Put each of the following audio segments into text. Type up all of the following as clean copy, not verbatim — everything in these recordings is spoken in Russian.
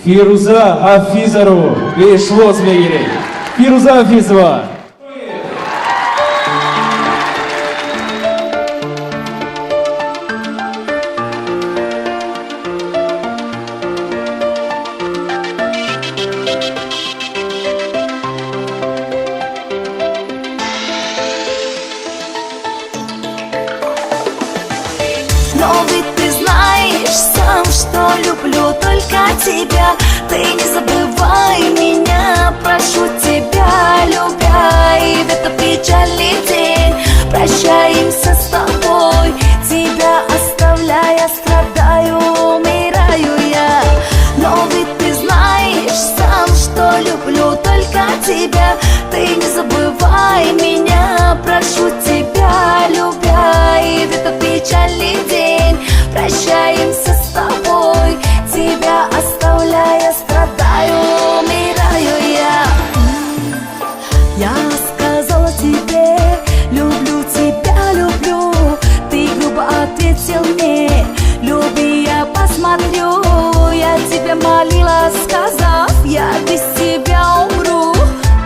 Фируза Хафизову пришлосмек керек. Фируза Хафизова. Но ведь ты знаешь сам, что люблю только тебя. Ты не забывай меня, прошу тебя, любя. И в этот печальный день прощаемся с тобой. Тебя оставляя, страдаю, умираю я. Но ведь ты знаешь сам, что люблю только тебя. Ты не забывай меня, прошу тебя, любя. И в этот печальный день прощаемся с тобой. Тебя оставляя, страдаю, умираю я. Я сказала тебе, люблю тебя, люблю. Ты грубо ответил мне, люби, я посмотрю. Я тебя молила, сказав, я без тебя умру.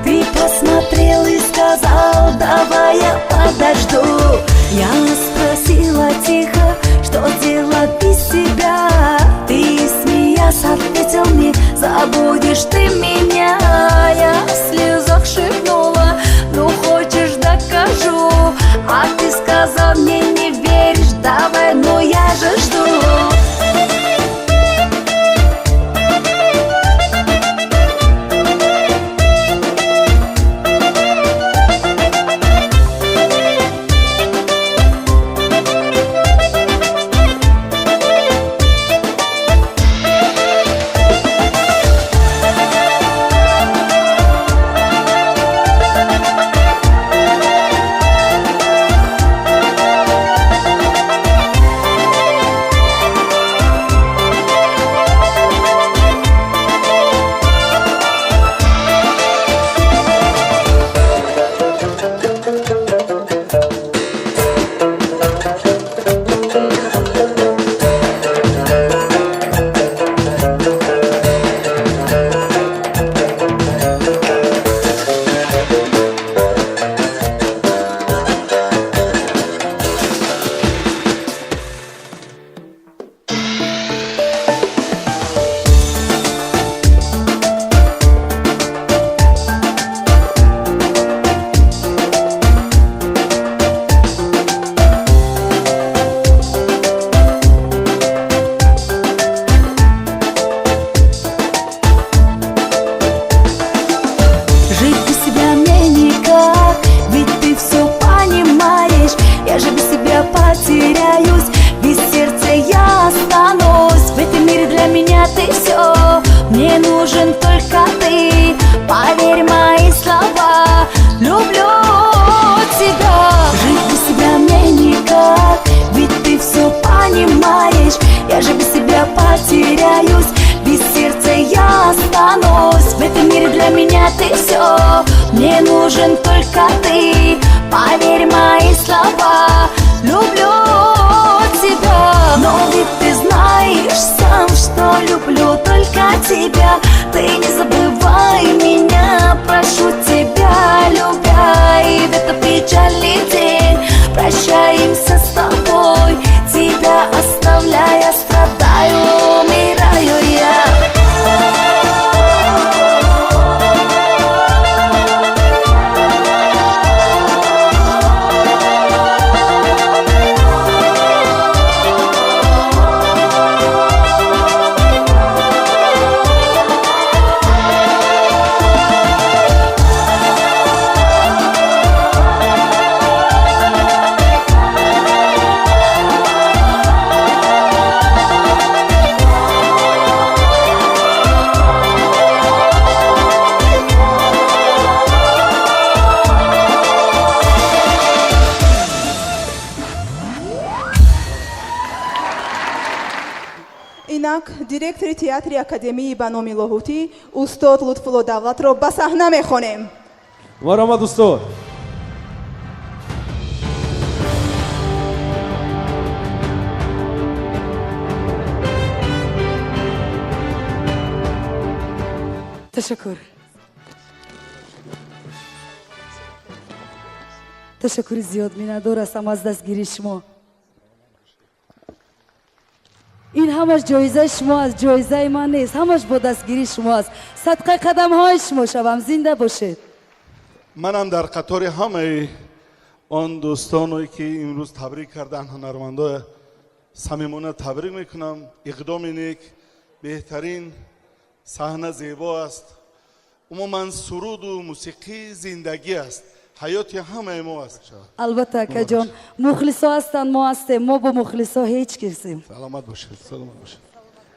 Ты посмотрел и сказал, давай я подожду. Я спросила тихо, что делать без тебя. Ты, смеясь, ответил мне, забудешь ты меня. Я в слезах шепнула, ну хочешь докажу. А ты сказал, мне не веришь, давай, ну я же жду. Потеряюсь, без сердца я останусь. В этом мире для меня ты все, мне нужен только ты. Поверь мои слова, люблю тебя. Жить без себя мне никак, ведь ты все понимаешь. Я же без себя потеряюсь, без сердца я останусь. В этом мире для меня ты все, мне нужен только ты. Поверь мои слова, люблю тебя. Но ведь ты знаешь сам, что люблю только тебя. Ты не забывай меня, прошу тебя, любя. И в этот печальный день прощаемся с тобой. Тебя оставляя, страдаю, умираю я. Инак, директори театри академии Баноми Лоҳутӣ устод Лутфулло Давлатро ба саҳна мехонем. Маромад устод. تشکر. تشکر زیاد می‌ندارم از دستگیری شما. این همش جایزه شما از جایزه من نیست، همش با دستگیری شما است. صدقه قدم های شما شوم. زنده باشید. منم در قطار همه آن دوستانی که امروز تبریک کردن هنرمندای صمیمانه تبریک میکنم. اقدام نیک، بهترین صحنه زیبا است. عموما سرود و موسیقی زندگی است، حیات همه ما است. البته که جان مخلصا هستند، ما هستیم، ما با مخلصا هیچ کسیم. سلامت باشید، سلامت باشید.